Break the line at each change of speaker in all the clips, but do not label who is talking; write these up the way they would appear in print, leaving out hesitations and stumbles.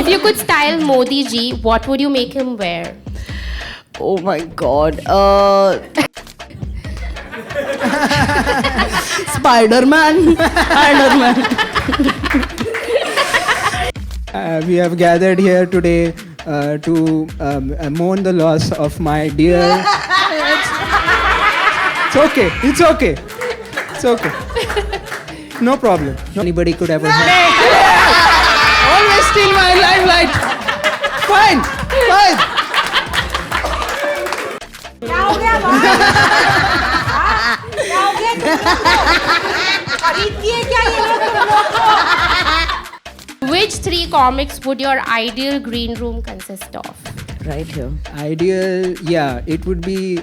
If you could style Modi ji, what would you make him wear?
Oh my God. Spider-Man. Spider-Man.
We have gathered here today to mourn the loss of my dear. It's okay. It's okay. It's okay. No problem. Anybody could ever. Always steal my limelight. Fine. Fine.
क्या हो गया भाई? क्या हो गया? खरीदती है क्या ये लोग तुम लोग को?
Which 3 comics would your ideal green room consist of?
Right here.
Ideal, yeah, it would be.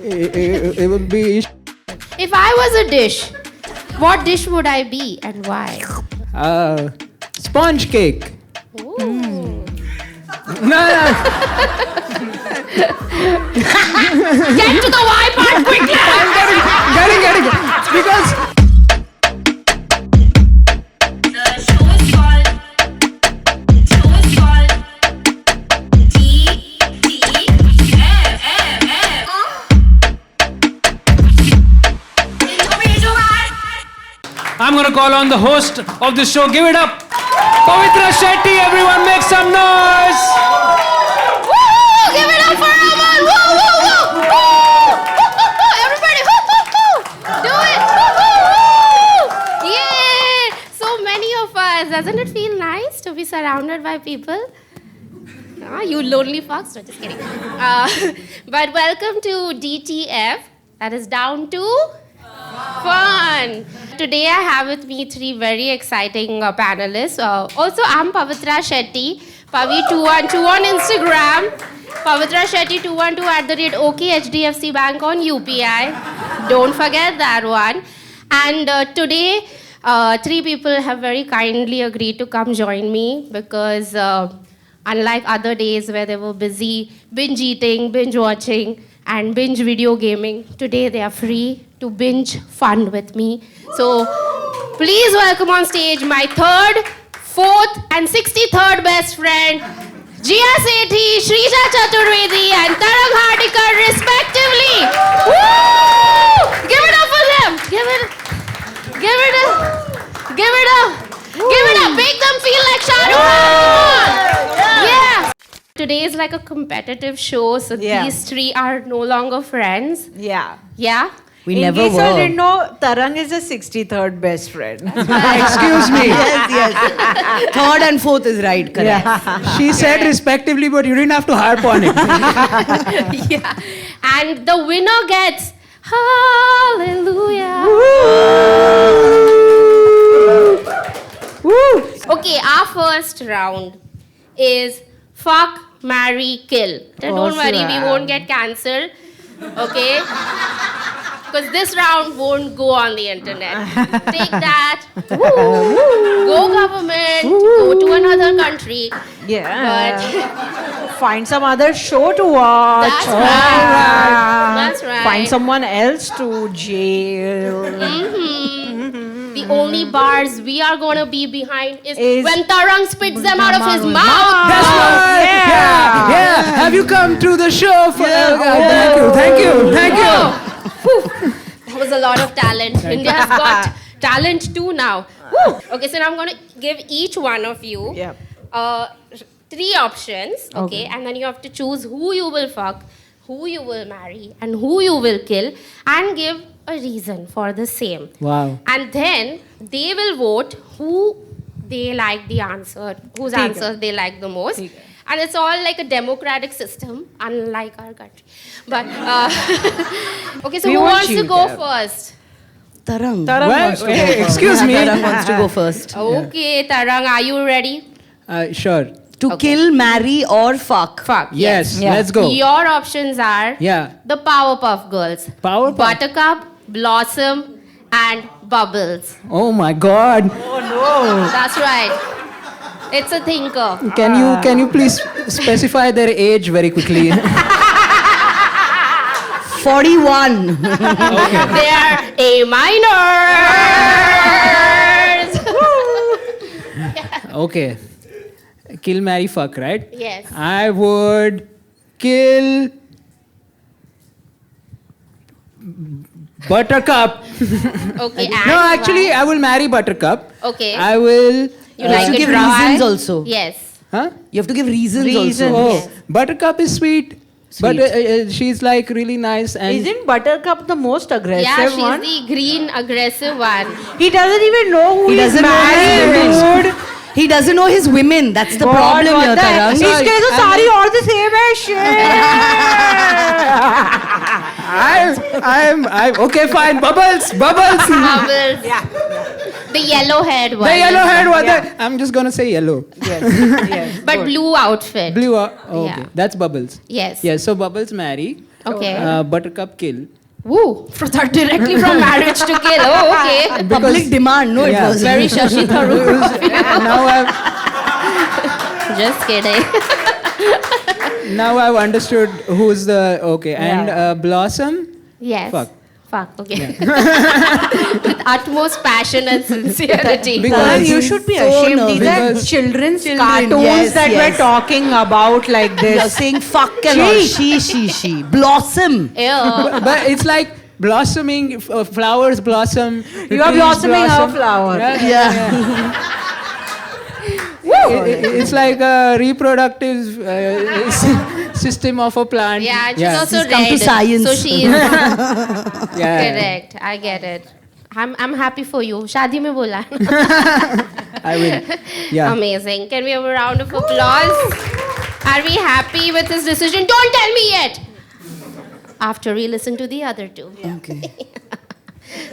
It would be.
If I was a dish, what dish would I be and why?
Sponge cake.
Ooh.
No.
Get to the why part quickly!
Getting. Because.
I'm going to call on the host of this show. Give it up. Pavitra Shetty, everyone make some noise.
Woo! Give it up for Aman! Woo! Woo! Woo! Woo! Everybody! Woo! Woo! Woo! Do it! Woo! Woo! Woo! Yay! So many of us. Doesn't it feel nice to be surrounded by people? You lonely fucks. No, just kidding. But welcome to DTF. That is down to fun. Today I have with me 3 very exciting panelists. Also, I'm Pavitra Shetty, Pavi212 on Instagram, Pavitra Shetty 212 @OKHDFC Bank on UPI. Don't forget that one. And today, 3 people have very kindly agreed to come join me because unlike other days where they were busy binge eating, binge watching, and binge video gaming, today they are free to binge fun with me. So please welcome on stage my 3rd, 4th and 63rd best friend, Jia Sethi, Shrija Chaturvedi and Tarang Hardikar respectively. Woo! Give it up for them. Give it up. Give it up. Make them feel like Shah Rukh Khan. Yeah. Today is like a competitive show, so these 3 are no longer friends.
Yeah.
Yeah?
We
In
never
case you
were.
didn't know, Tarang is the 63rd best friend.
Excuse me.
Yes. 3rd and 4th is right, correct.
She said respectively, but you didn't have to harp on it.
Yeah. And the winner gets hallelujah.
Woo!
Okay, our first round is fuck, marry, kill. Don't worry, we won't get cancelled. Okay? Because this round won't go on the internet. Take that. Go government. Go to another country.
Yeah.
But
Find some other show to watch.
that's right. That's right.
Find someone else to jail.
The only bars we are gonna be behind is when Tarang spits them out of his mouth.
That's right. Yeah. Have you come to the show? Thank you.
That was a lot of talent. India has got talent too now. Woo. Okay, so now I'm gonna give each one of you 3 options. Okay, and then you have to choose who you will fuck, who you will marry, and who you will kill, and give a reason for the same.
Wow.
And then they will vote who they like the answer, whose answer they like the most. And it's all like a democratic system, unlike our country. But, okay, so who wants to go first?
Tarang.
Excuse me.
Tarang wants to go first.
Okay, Tarang, are you ready?
Sure.
To kill, marry or fuck.
Fuck.
Yes, let's go.
Your options are the Powerpuff Girls,
Powerpuff.
Buttercup, Blossom, and Bubbles.
Oh my God.
That's right. It's a thinker.
Can you please specify their age very quickly?
41.
They are A minors.
Okay. Kill, marry, fuck, right?
Yes.
I would kill Buttercup.
Okay.
No,
and
actually,
why?
I will marry Buttercup.
Okay.
I will.
You like
to
it
give
dry?
reasons also.
Yes.
Huh?
You have to give reasons,
Reasons.
also.
Oh, Buttercup is sweet. But she's like really nice and
Isn't Buttercup the most aggressive
Yeah, she's
one?
the green aggressive one.
He doesn't even know who
He
he's
doesn't know his
marrying,
women.
dude.
He doesn't know his women. That's the problem
what
here,
the-
Tarang.
इसके तो सारी और the same है
I'm okay, fine. Bubbles.
Bubbles.
Yeah.
The yellow-haired one.
The yellow haired one.
Yeah.
I'm just gonna say yellow.
Yes. Yes.
But blue outfit.
Blue. Okay,
Yeah.
that's Bubbles.
Yes.
Yes. So Bubbles marry.
Okay.
Buttercup kill.
Woo. Directly from marriage to kill. Oh, okay.
Public demand. No,
Yeah.
it was
Very Shashi Tharoor.
Now I've understood who's the okay and
Yeah.
Blossom.
Yes.
Fuck.
Okay. With utmost passion and sincerity.
Because
You should be
so
ashamed. These are
nervous.
children's
Children,
cartoons
yes,
that
yes.
we're talking about like
You're
this.
saying fuck and all. She. Blossom.
Ew.
But it's like blossoming, flowers blossom.
You are
trees
blossoming our
blossom.
flower.
Yeah.
It's like a reproductive system of a plant.
Yeah, and she's also
She's come to
red.
science.
So she is
Yeah.
correct. I get it. I'm happy for you. Shadi mein bola.
I will. Yeah.
Amazing. Can we have a round of applause? Are we happy with his decision? Don't tell me yet. After we listen to the other two.
Okay.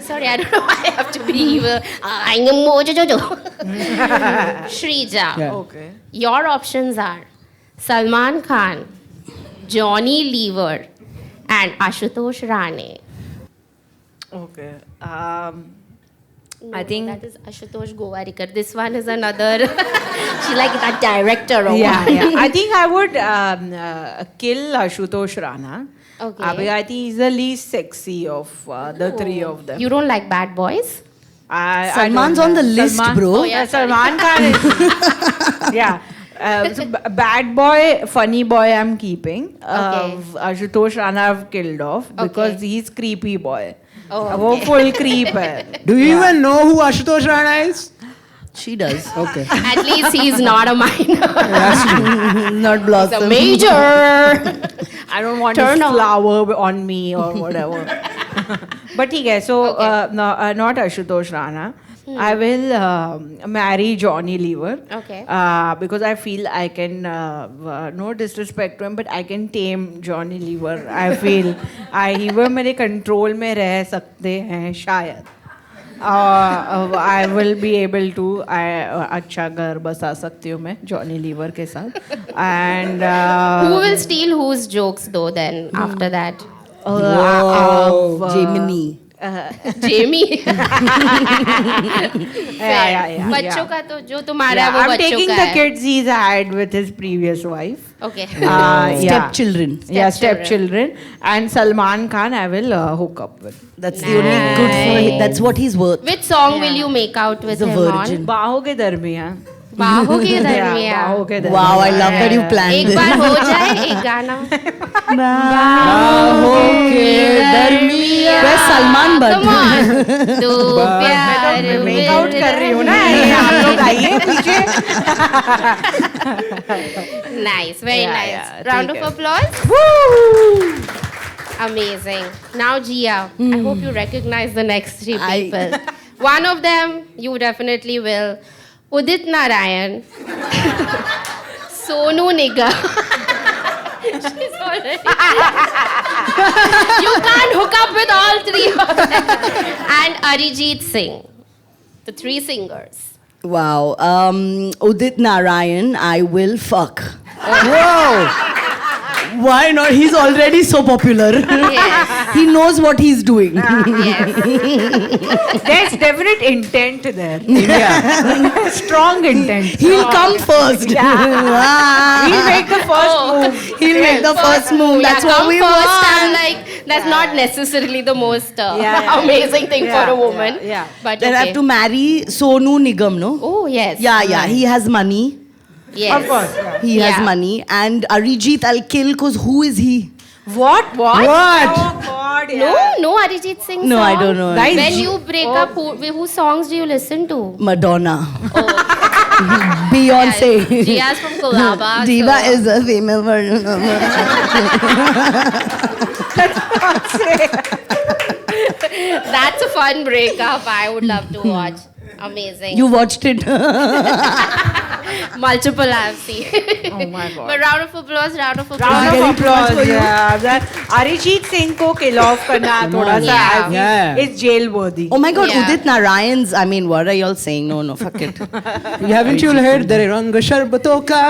Sorry, I don't know why I have to be evil. I'm a mojo. Shrija.
Yeah.
Okay.
Your options are Salman Khan, Johnny Lever, and Ashutosh Rane.
Okay. I think.
That is Ashutosh Gowarikar. This one is another. She like that director or
Yeah,
what?
yeah. I think I would kill Ashutosh Rana.
Okay.
Because I think he's the least sexy of the three of them.
You don't like bad boys?
I
Salman's
don't
on the
know.
list,
Salman-
bro.
Oh, yeah,
Salman Khan is. Yeah. So bad boy, funny boy, I'm keeping.
Okay.
Ashutosh Rana I've killed off because
Okay.
he's creepy boy.
Oh,
वो
okay.
full creep है.
Do you even know who Ashutosh Rana is?
She does.
Okay.
At least he's not a minor.
Not
He's a
Blossom.
major.
I don't want
Turn
his
on.
flower on me or whatever. But ठीक है. So
Okay.
not Ashutosh Rana. I will marry Johnny Lever.
Okay.
Because I feel I can, no disrespect to him, but I can tame Johnny Lever. I feel he वो मेरे control में रह सकते हैं शायद. I will be able to अच्छा घर बसा सकती हूँ मैं Johnny Lever के साथ. And
Who will steal whose jokes though then after that?
Gemini.
Jamie.
yeah.
बच्चों का तो जो तुम्हारा है
Yeah,
वो
I'm
बच्चों
taking
का
the
है.
kids he's had with his previous wife.
Okay.
Yeah.
Stepchildren.
Yeah, stepchildren. And Salman Khan I will hook up with.
That's the only good for him. That's what he's worth.
Which song will you make out with
He's a
him
virgin.
on?
बाहों के दरमियाँ.
बाहों के
Yeah,
दरमियाँ.
बाहों के दरमियाँ.
Wow, I love that you planned
एक
this.
बार हो जाए एक गाना.
Where's Salman Bhatt?
Come on. तू प्यार
मेक आउट कर रही हूँ ना आप लोग आइए पीछे.
Nice, very
Yeah,
nice.
yeah,
Round
ठीक
of
है.
applause. Amazing. Now, Jia, I hope you recognize the next three people. One of them, you definitely will. Udit Narayan. Sonu Nigam. She's already. You can't hook up with all three of them. And Arijit Singh. The three singers.
Wow. Udit Narayan, I will fuck.
Whoa!
Why not? He's already so popular.
Yes.
He knows what he's doing.
Yes.
There's definite intent there.
Yeah.
Strong intent.
He'll come first. Ah.
He'll make the first move.
He'll make the first move. That's what
come
we
first,
want.
I'm like, that's not necessarily the most
Yeah.
amazing thing
Yeah,
for a woman.
yeah.
But
Then I
okay.
have to marry Sonu Nigam, no?
Oh, yes.
Yeah. He has money.
Yes.
Of course. Yeah.
He has
Yeah.
money. And Arijit, I'll kill because who is he?
What?
What?
Oh God. Yeah.
No Arijit Singh
No,
song?
I don't know.
Guys,
When you break up, whose songs do you listen to?
Madonna.
Oh,
Beyonce.
Jia's from Kolaba.
Diva
so
is a female version of her.
That's a fun breakup. I would love to watch. Amazing.
You watched it.
Multiple I've seen.
Oh my God.
But round of applause, round of applause.
Round
Very
of applause.
applause for you.
Yeah. That Arijit Singh ko kill off karna thoda sa
Yeah.
I feel
Yeah.
it's jail worthy.
Oh my God,
Yeah.
Udit Narayan's. I mean, what are y'all saying? No, fuck it.
Haven't you heard the Rang Sharbato Ka?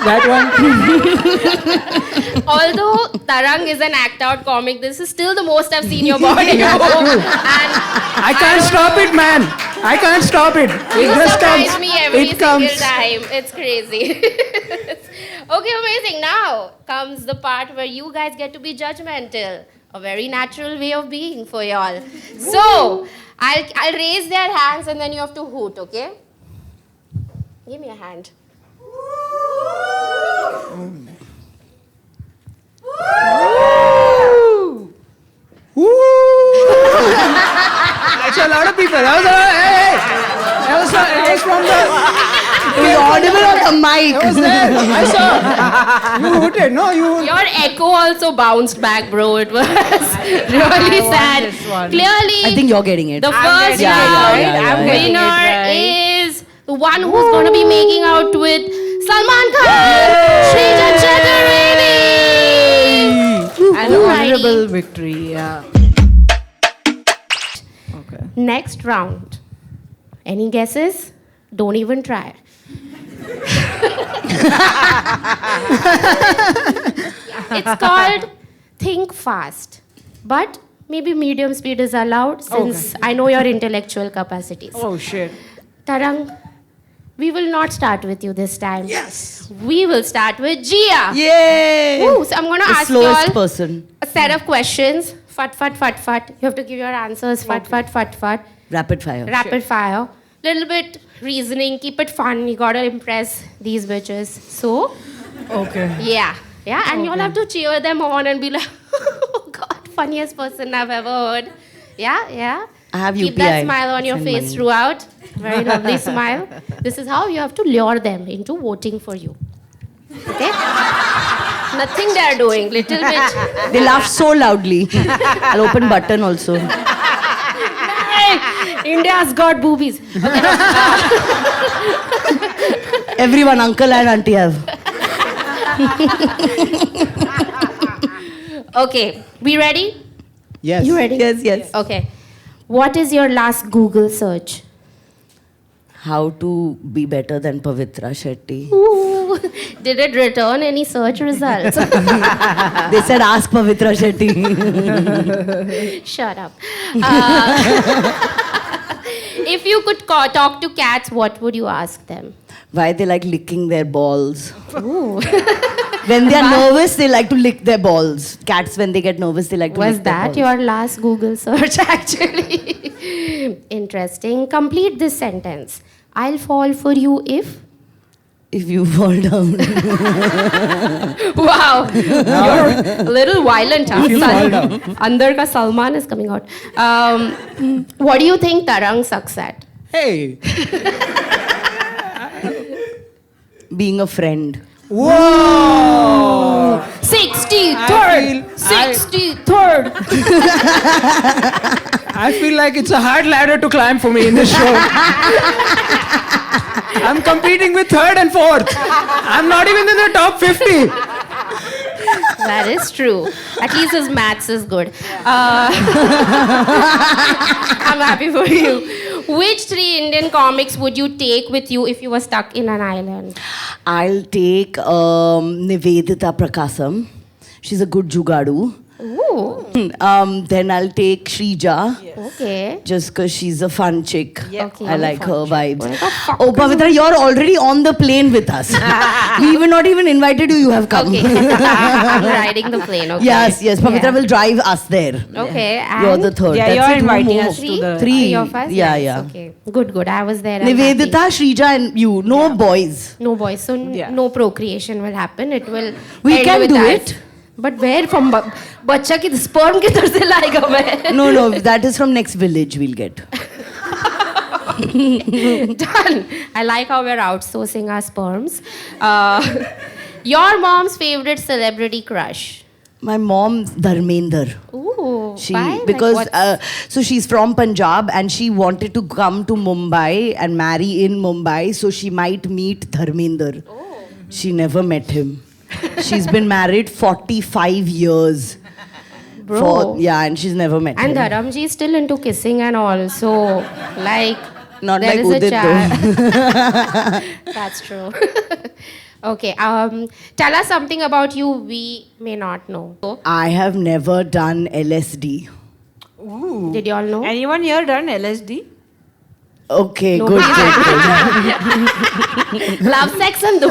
That one?
Although Tarang is an act out comic, this is still the most I've seen your body move. And
I can't stop it, man. I can't stop it. It
you
just
surprise
comes.
me every
It
single
comes.
time. It's crazy. Okay, amazing. Now comes the part where you guys get to be judgmental. A very natural way of being for y'all. So, I'll raise their hands and then you have to hoot, okay? Give me a hand.
Woo! That's a lot of people. That was from the.
You're audible on the mic.
That was there. I saw. You hooted. No, you.
Your echo also bounced back, bro. It was really sad.
this one.
Clearly,
I think you're getting it.
the
I'm
first
getting it
round
right. I'm getting it
winner
right.
is the one who's going to be making out with Salman Khan, Shrija Chatterjee.
An honorable victory. Yeah. Okay.
Next round. Any guesses? Don't even try. It's called Think Fast. But maybe medium speed is allowed since I know your intellectual capacities.
Oh shit.
Tarang, we will not start with you this time. Yes. We will start with Jia.
Yay!
Ooh, so I'm going to
The
ask you
slowest
all
person.
a set of questions. Fat, fat, fat, fat. You have to give your answers. Fat, fat, fat, fat.
Rapid fire.
Rapid fire. Little bit reasoning. Keep it fun. You gotta impress these bitches. So,
Okay.
yeah. Yeah, and you'll have to cheer them on and be like, oh God, funniest person I've ever heard. Yeah, yeah.
I have
Keep
UPI.
that smile on your
Send
face
money.
throughout. Very lovely smile. This is how you have to lure them into voting for you. Okay? Nothing they're doing. Little bit.
They laugh so loudly. I'll open button also.
Hey, India's got boobies. Okay.
Everyone, uncle and auntie have.
Okay. We ready?
Yes.
You ready?
Yes.
Okay. What is your last Google search?
How to be better than Pavitra Shetty.
Ooh. Did it return any search results?
They said ask Pavitra Shetty.
Shut up. If you could talk to cats, what would you ask them?
Why they like licking their balls.
Ooh.
When they are nervous, they like to lick their balls. Cats, when they get nervous, they like to
Was
lick their
that
balls.
your last Google search, actually? Interesting. Complete this sentence. I'll fall for you if...
If you fall down.
Wow. You're a little violent, huh?
you fall down.
Andar ka Salman is coming out. What do you think Tarang sucks at?
Hey.
Being a friend.
Whoa.
63rd!
I
63rd!
I feel like it's a hard ladder to climb for me in this show. I'm competing with third and fourth. I'm not even in the top 50.
That is true. At least his maths is good. I'm happy for you. Which 3 Indian comics would you take with you if you were stuck in an island?
I'll take Nivedita Prakasam. She's a good jugadu.
Ooh.
Then I'll take Shrija.
Okay.
Just because she's a fun chick.
Okay.
I like her vibes.
What the fuck
Oh, Pavitra, you're already on the plane with us. We were not even invited you. You have come.
Okay. I'm riding the plane. Okay.
Yes, Pavitra
Yeah.
will drive us there.
Okay.
You're
And
the third.
Yeah,
That's
you're
it. Who
inviting
more?
us to the...
Three.
You're first?
Yeah,
Nice.
yeah.
Okay. Good. I was there. I'm
Nivedita,
happy.
Shrija and you. No boys.
No boys. So
Yeah.
no procreation will happen. It will.
We
end
can
with
do
us.
it.
But where from बच्चा की sperm किधर से लाएगा मैं?
No, that is from next village we'll get.
Done. I like how we're outsourcing our sperms. Your mom's favorite celebrity crush?
My mom, Dharmender.
Ooh.
She
why?
because
Like, what's-
so she's from Punjab and she wanted to come to Mumbai and marry in Mumbai so she might meet Dharmender. She never met him. She's been married 45 years.
Bro.
And she's never met
And
him.
Dharamji is still into kissing and all. So, like,
Not
there
like
is a
Udit
chance.
though.
That's true. Okay. Tell us something about you we may not know.
I have never done LSD.
Did you all know?
Anyone here done LSD?
Okay,
No,
good.
Love, sex, and the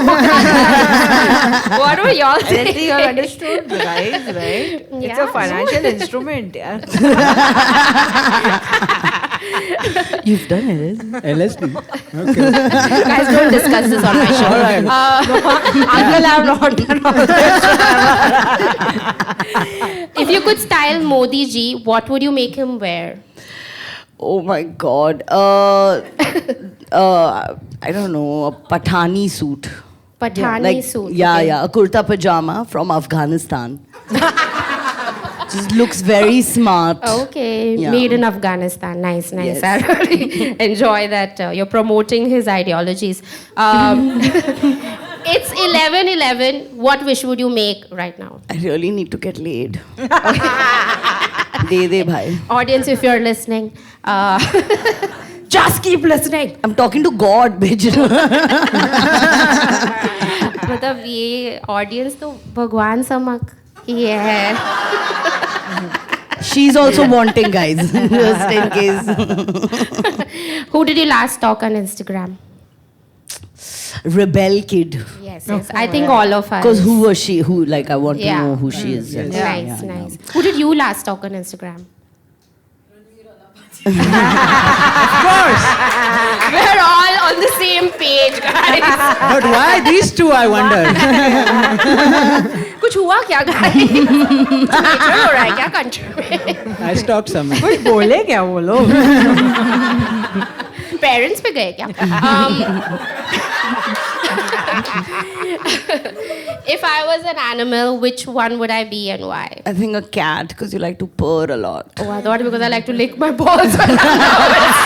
What were y'all saying?
LSD, you have understood, guys, right? It's
Yeah.
a financial instrument, yeah.
You've done LSD?
LSD. Okay.
Guys, don't discuss this on my show.
Uncle, I've not done all
If you could style Modi ji, what would you make him wear?
Oh my God. I don't know, a Pathani suit.
Pathani suit.
Yeah,
okay.
yeah, a kurta pajama from Afghanistan. Just looks very smart.
Okay,
Yeah.
made in Afghanistan. Nice.
Yes.
I really enjoy that you're promoting his ideologies. It's 11:11. What wish would you make right now?
I really need to get laid. De bhai.
Audience, if you're listening, just keep listening.
I'm talking to God, bitch.
मतलब ये audience तो भगवान समक ही है.
She's also wanting, guys, just in case.
Who did you last stalk on Instagram?
Rebel kid.
Yes. I think all of us.
Because who was she? Who, like, I want to
Yeah.
know who she is. Yes.
Nice. Who did you last stalk on Instagram?
Of course.
We're all on the same page, guys.
But why these two, I wonder?
कुछ हुआ क्या guys? Major हो रहा है क्या country में?
I stalked someone.
कुछ बोले क्या वो लोग?
Parents पे गए क्या? If I was an animal, which one would I be and why?
I think a cat, because you like to purr a lot.
Oh, I thought because I like to lick my balls when I'm nervous.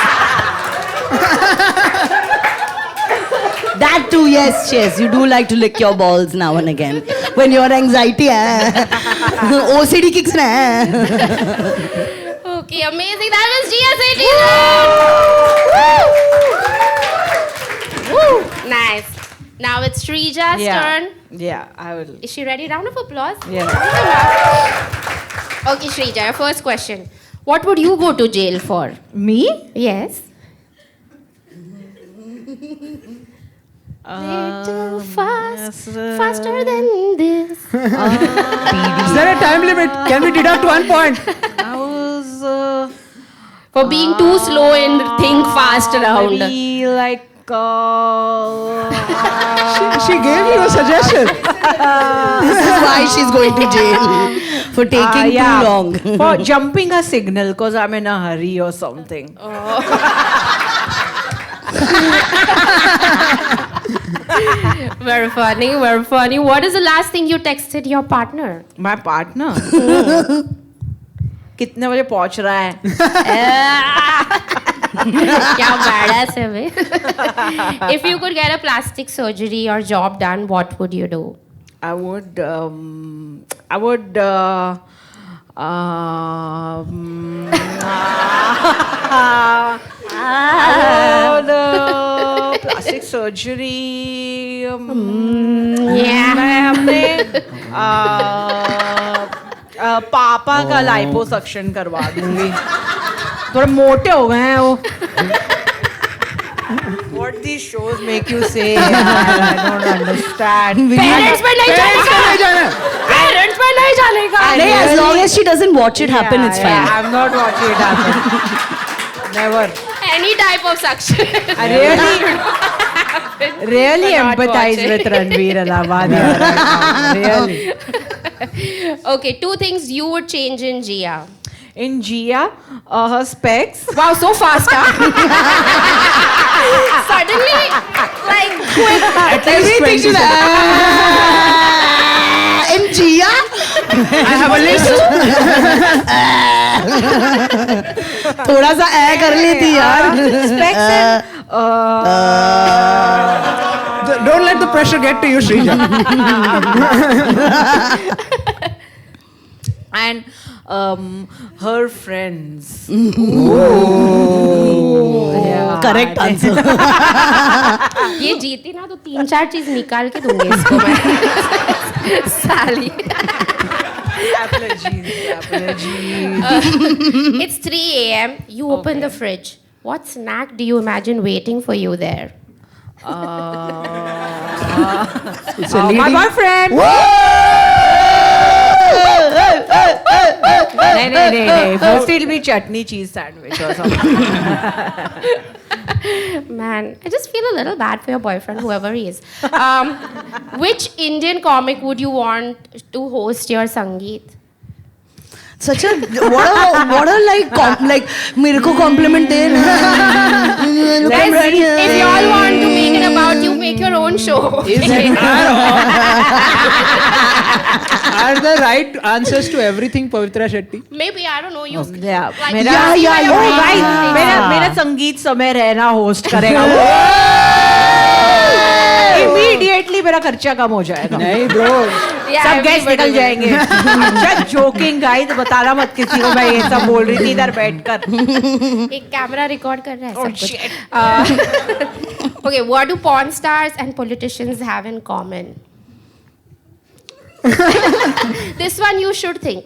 That too, yes. You do like to lick your balls now and again. When your anxiety OCD kicks in.
Okay, amazing. That was GS18. Woo! Nice. Now it's Srija's turn.
Yeah, I will.
Is she ready? Round of applause.
Yeah.
Okay, Shrija, your first question. What would you go to jail for?
Me?
Yes. Little faster than this.
Is there a time limit? Can we deduct 1 point?
I was
For being too slow and think fast around.
maybe like
She gave you a suggestion.
This is why she's going to jail. For taking too long.
For jumping a signal because I'm in a hurry or something.
Very funny, very funny. What is the last thing you texted your partner?
My partner? कितने बजे पहुंच रहा है?
क्या badass है वे? If you could get a plastic surgery or job done, what would you do?
I would Oh, the plastic surgery.
Yeah.
मैं हमने पापा का लाइपोसक्शन करवा दूंगी. थोड़े मोटे हो गए हैं वो. What these shows make you say? I don't understand.
Parents पे नहीं जाने का. Parents पे नहीं जाने का.
नहीं, as long as she doesn't watch it happen, it's fine.
Yeah, I'm not watching it happen. Never.
Any type of suction.
I really
Not
empathize
watch it.
with Ranveer Allahabadi. Really.
Okay, 2 things you would change in Gia.
In Gia, her specs.
Wow, so fast, huh? Suddenly, like, quick.
Everything should in Gia?
I have a list.
थोड़ा सा ऐ कर लेती यार.
Specs and,
Don't let the pressure get to you, Shrija.
and her friends. Yeah.
Correct answer.
ये जीती ना तो 3-4 चीज निकाल के दूंगी इसको मैं. साली.
Apologies.
It's 3 a.m. You open the fridge. What snack do you imagine waiting for you there?
It's a
My
leading.
boyfriend. नहीं. First it'll be chutney cheese sandwich or something.
Man, I just feel a little bad for your boyfriend, whoever he is. Which Indian comic would you want to host your Sangeet?
Such a what a like मेरे को compliment they.
Guys, if you all want to make it about you, make your own show.
Are the right answers to everything Pavitra Shetty?
Maybe, I don't know. You.
Yeah.
Like,
मेरा
Yeah,
oh,
yeah.
right. मेरा संगीत समय रहना host करेगा. Immediately मेरा खर्चा कम हो जाएगा.
नहीं bro.
Yeah,
सब गैस
everybody
निकल
will.
जाएंगे. अच्छा जोकिंग गाइस बताना मत किसी को मैं ये सब बोल रही थी इधर बैठकर.
एक कैमरा रिकॉर्ड कर रहा है
Oh,
सब कुछ.
shit.
Okay, what do porn stars and politicians have in common? This one you should think.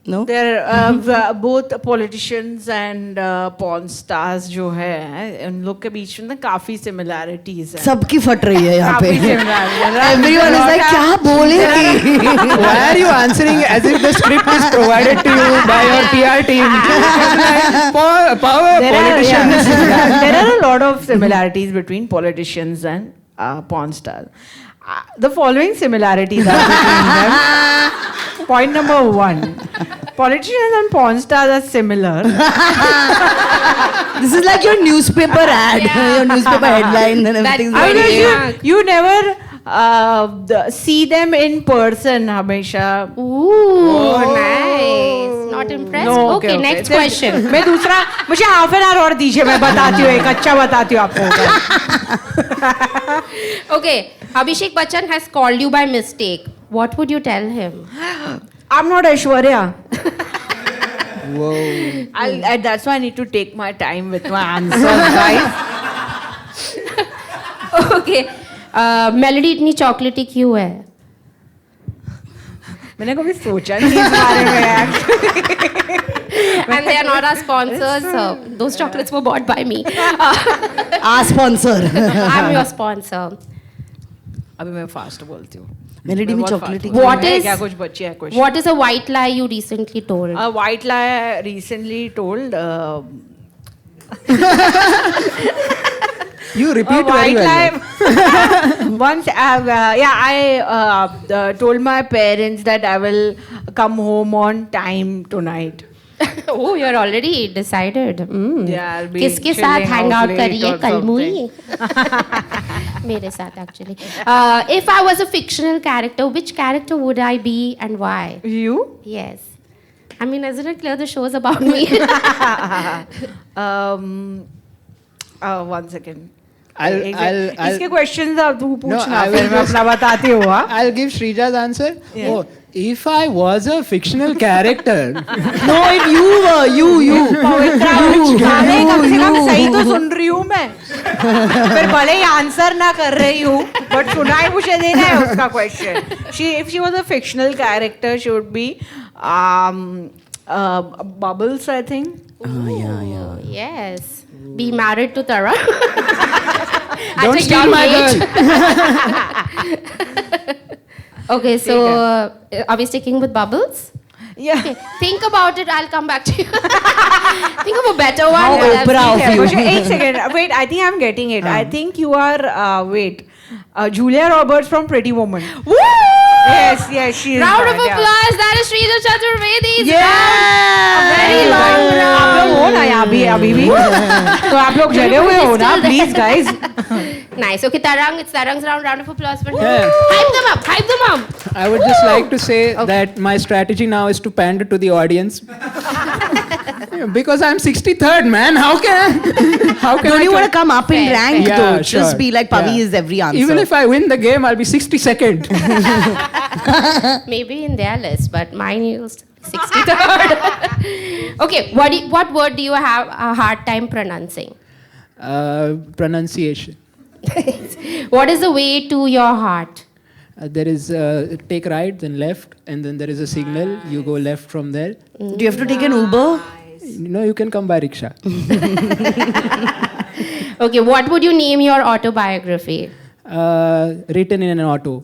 No.
They're both politicians and porn stars जो है उन लोग के बीच में ना काफी similarities हैं.
सबकी फट रही है यहाँ पे.
काफी similarities.
Everyone is like क्या बोलेगी?
Why are you answering as if the script is provided to you by your PR team? Power politicians.
There are a lot of similarities between politicians and porn stars. The following similarities are between them. Point number 1. Politicians and porn stars are similar.
This is like your newspaper ad,
Yeah.
your newspaper headline and everything.
That-
Because
Yeah.
you never see them in person हमेशा.
Ooh, nice. Not impressed?
No,
okay, next question.
मैं दूसरा मुझे half an hour और दीजिए मैं बताती हूँ एक अच्छा बताती हूँ आपको.
Okay, Abhishek Bachchan has called you by mistake. What would you tell him?
I'm not Aishwarya.
Whoa.
That's why I need to take my time with my answers, guys.
Okay, Melody इतनी चॉकलेटी क्यों है?
मैंने कभी सोचा नहीं इस बारे में actually.
And they are not our sponsors. Those chocolates were bought by me.
Our sponsor.
I'm your sponsor.
अभी मैं फास्ट बोलती हूँ.
मेलेडी में चॉकलेटी.
What is-
क्या कुछ बच्चे हैं कुछ.
What is a white lie you recently told?
A white lie recently told.
You repeat
A
very
white
well.
lie. Once, I told my parents that I will come home on time tonight.
Oh, you're already decided.
Yeah, I'll be
किसके
chilling
साथ hang
out
out
late
करिए
or
कलमुई? मेरे साथ actually. If I was a fictional character, which character would I be and why?
You?
Yes. I mean, isn't it clear the show's about me?
1 second. इसके questions अब तू पूछना
I will
फिर मैं
just-
अपना बताती हूँ हाँ?
I'll give Srija's answer.
Yeah.
Oh, if I was a fictional character.
No, if you were, you.
पवित्रा अरे कम से कम सही तो सुन रही हूँ मैं फिर भले ही आंसर ना कर रही हूँ बट सुनाई मुझे देना है उसका question if she was a fictional character she would be Bubbles I think.
Yeah.
Yes. Be married to Tara.
Don't steal my girl.
Okay, so are we sticking with Bubbles?
Yeah.
Okay, think about it. I'll come back to you. Think of a better one.
How
I'll
Oprah
see
of
you.
you.
8 seconds. Wait, I think I'm getting it. I think you are, Julia Roberts from Pretty Woman.
Woo!
Yes, she is.
Round
that,
of
yeah.
applause. That is Sridhar Chaturvedi's
Yeah!
round. A very long
आप लोग हो
round.
ना यहाँ भी अभी भी तो आप लोग जगे हुए हो ना
Still
please
there.
Guys
Nice. Okay, Tarang, it's Tarang's round. Round of applause for him.
Yeah.
Hype them up. Hype them up.
I would just like to say that my strategy now is to pander to the audience. Because I'm 63rd, man. How can
Don't
I
you want to come up in
Fair,
rank
fair.
though?
Yeah,
Just
sure.
be like Pavi
Yeah.
is every answer.
Even if I win the game, I'll be 62nd.
Maybe in their list, but mine used 63rd. Okay, what word do you have a hard time pronouncing?
Pronunciation.
What is the way to your heart?
There is take right, then left, and then there is a signal. You go left from there.
Do you have to take an Uber?
No, you can come by rickshaw.
Okay, what would you name your autobiography?
Written in an auto.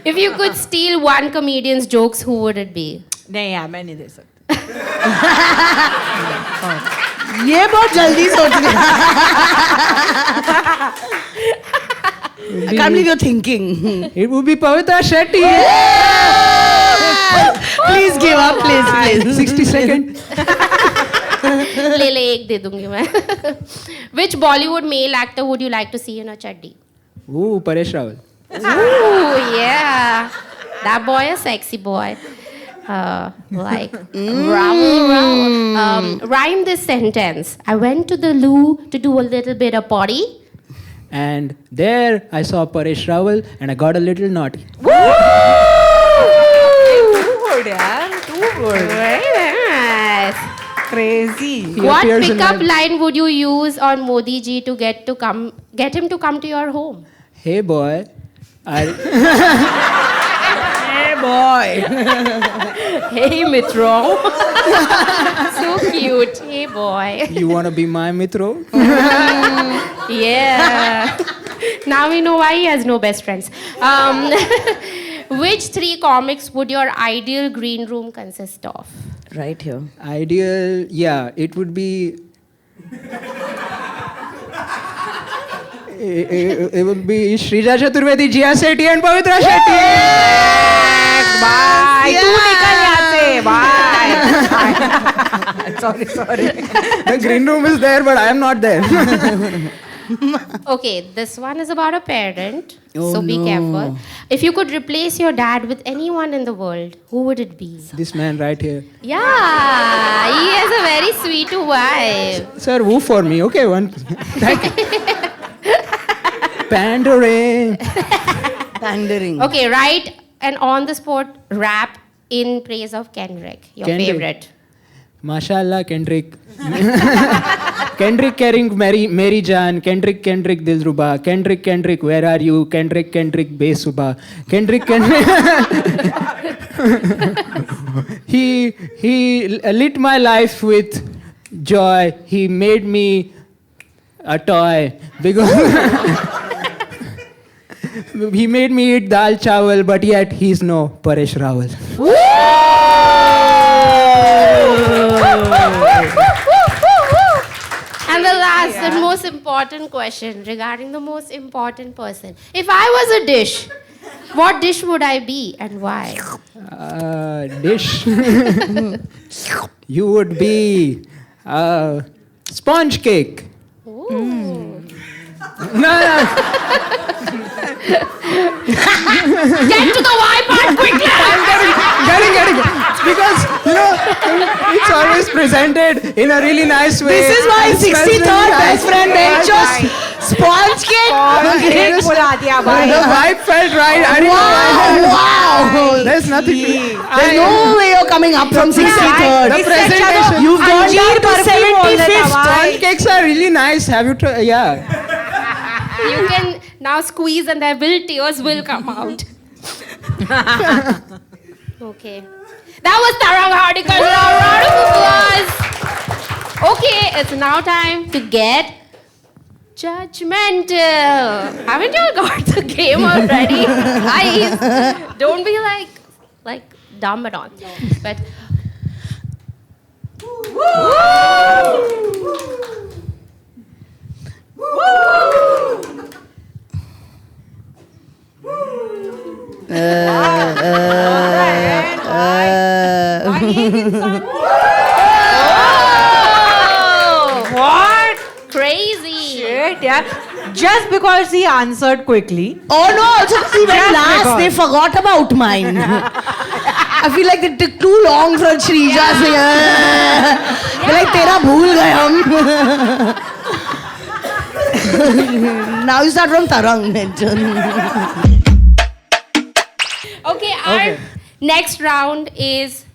If you could steal one comedian's jokes, who would it be?
नहीं यार मैं नहीं दे सकती
ये बहुत जल्दी सोच लिया. I can't believe you're thinking.
It would be Pavitra Shetty.
Please give up, please.
62nd.
ले एक दे दूंगी मैं. Which Bollywood male actor would you like to see in a chaddi?
Ooh, Paresh Rawal.
Ooh, yeah. That boy a sexy boy. Rhyme this sentence. I went to the loo to do a little bit of potty.
And there I saw Paresh Rawal and I got a little naughty.
too good यार too good
Very nice.
crazy
He
What
appears in
pickup
my-
line would you use on Modi ji to get him to come to your home?
Hey boy,
Hey boy.
Hey Mitro. So cute. Hey boy.
you wanna be my mitro?
Yeah. Now we know why he has no best friends. Which 3 comics would your ideal green room consist of?
Right here.
Ideal, yeah, it would be. It would be Shrija Chaturvedi, Jia Sethi, and Pavitra Shetty.
bye तू निकल यहाँ से bye sorry
The green room is there, but I am not there.
Okay, this one is about a parent.
Oh,
so be
no.
careful. If you could replace your dad with anyone in the world, who would it be?
This man right here.
Yeah, he has a very sweet wife.
Sir, woo for me. Okay, one. Thank you. Pandering.
Pandering.
Okay, write an on-the-spot rap in praise of Kendrick, your
Kendrick.
favorite.
Mashallah, Kendrick. Kendrick, Mary Jan. Kendrick, Dilruba. Kendrick, where are you? Kendrick, Besuba. Kendrick. He lit my life with joy. He made me a toy because he made me eat dal chawal, but yet he's no Paresh Rawal.
And the last and most important question regarding the most important person. If I was a dish, what dish would I be and why?
Dish. You would be sponge cake.
Ooh.
No.
Get to the why part quickly!
Getting. Because, it's always presented in a really nice way.
This is my
It smells
63rd
really nice.
best friend bench. Just sponge cake.
Cake बुला दिया
The
भाई.
vibe felt right. I didn't know
Wow.
There's nothing to
There's no way you're coming up from 63rd.
The presentation.
You've gone
अंजीर
down to
barfi बोल देता
75th.
भाई.
Sponge cakes are really nice. Have you tried? Yeah.
You can now squeeze and tears will come out. Okay. That was Tarang Hardikar. A round of applause. Okay, it's now time to get judgmental. Haven't you got the game already? Guys, don't be like dumb at all. But
What?
crazy.
Shit, yeah. Just because he answered quickly.
Oh no, also see when
Just
last
because.
they forgot about mine. I feel like they took too long for Shrija to say. They're like, तेरा भूल गए हम. Now you start from Tarang.
Okay, our next round is